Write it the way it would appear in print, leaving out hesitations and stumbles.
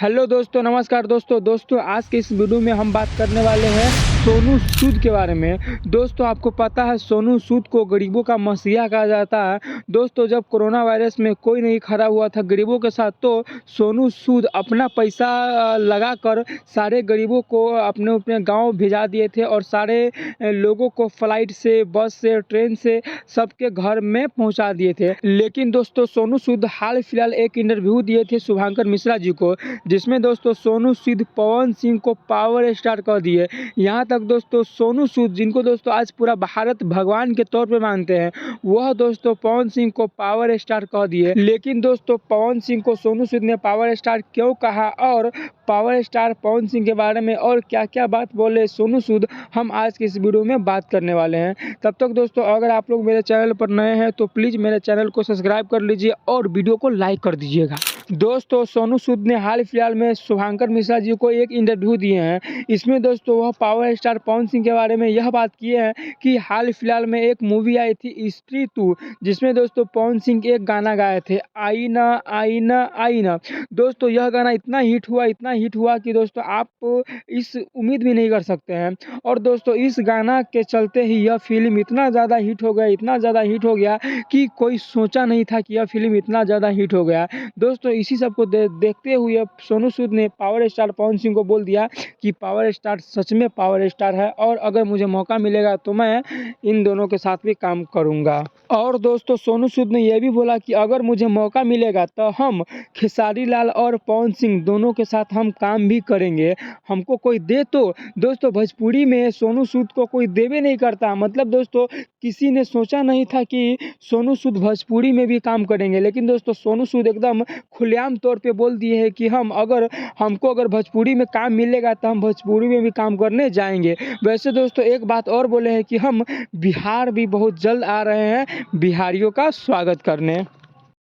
Hello दोस्तों, नमस्कार दोस्तों आज के इस वीडियो में हम बात करने वाले हैं सोनू सूद के बारे में। दोस्तों आपको पता है सोनू सूद को गरीबों का मसीहा कहा जाता है। दोस्तों जब कोरोना वायरस में कोई नहीं खड़ा हुआ था गरीबों के साथ, तो सोनू सूद अपना पैसा लगाकर सारे गरीबों को अपने अपने गांव भिजा दिए थे और सारे लोगों को फ्लाइट से, बस से, ट्रेन से सबके घर में पहुंचा दिए थे। लेकिन दोस्तों सोनू सूद हाल फिलहाल एक इंटरव्यू दिए थे शुभंकर मिश्रा जी को, जिसमें दोस्तों सोनू सूद पवन सिंह को पावर स्टार कर दिए। यहाँ तक दोस्तों सोनू सूद, जिनको दोस्तों आज पूरा भारत भगवान के तौर पे मानते हैं, वह दोस्तों पवन सिंह को पावर स्टार कह दिए। लेकिन दोस्तों पवन सिंह को सोनू सूद ने पावर स्टार क्यों कहा और पावर स्टार पवन सिंह के बारे में और क्या क्या बात बोले सोनू सूद, हम आज के इस वीडियो में बात करने वाले हैं। तब तक दोस्तों अगर आप लोग मेरे चैनल पर नए हैं तो प्लीज़ मेरे चैनल को सब्सक्राइब कर लीजिए और वीडियो को लाइक कर दीजिएगा। दोस्तों सोनू सूद ने हाल फिलहाल में शुभंकर मिश्रा जी को एक इंटरव्यू दिए हैं। इसमें दोस्तों वह पावर स्टार पवन सिंह के बारे में यह बात किए हैं कि हाल फिलहाल में एक मूवी आई थी स्त्री 2, जिसमें दोस्तों पवन सिंह एक गाना गाए थे, आईना आईना आईना। दोस्तों यह गाना इतना हिट हुआ कि दोस्तों आप इस उम्मीद भी नहीं कर सकते हैं। और दोस्तों इस गाना के चलते ही यह फिल्म इतना ज़्यादा हिट हो गया कि कोई सोचा नहीं था कि यह फिल्म इतना ज़्यादा हिट हो गया। दोस्तों इसी सब को देखते हुए सोनू सूद ने पावर स्टार पवन सिंह को बोल दिया कि पावर स्टार सच में पावर स्टार है और अगर मुझे मौका मिलेगा तो मैं इन दोनों के साथ भी काम करूंगा। और दोस्तों सोनू सूद ने यह भी बोला कि अगर मुझे मौका मिलेगा तो हम खेसारी लाल और पवन सिंह दोनों के साथ हम काम भी करेंगे, हमको कोई दे तो। दोस्तों भोजपुरी में सोनू सूद को कोई देवे नहीं करता, मतलब दोस्तों किसी ने सोचा नहीं था कि सोनू सूद भोजपुरी में भी काम करेंगे। लेकिन दोस्तों सोनू सूद एकदम खुलेआम तौर पे बोल दिए हैं कि हमको अगर भोजपुरी में काम मिलेगा तो हम भोजपुरी में भी काम करने जाएंगे। वैसे दोस्तों एक बात और बोले हैं कि हम बिहार भी बहुत जल्द आ रहे हैं बिहारियों का स्वागत करने।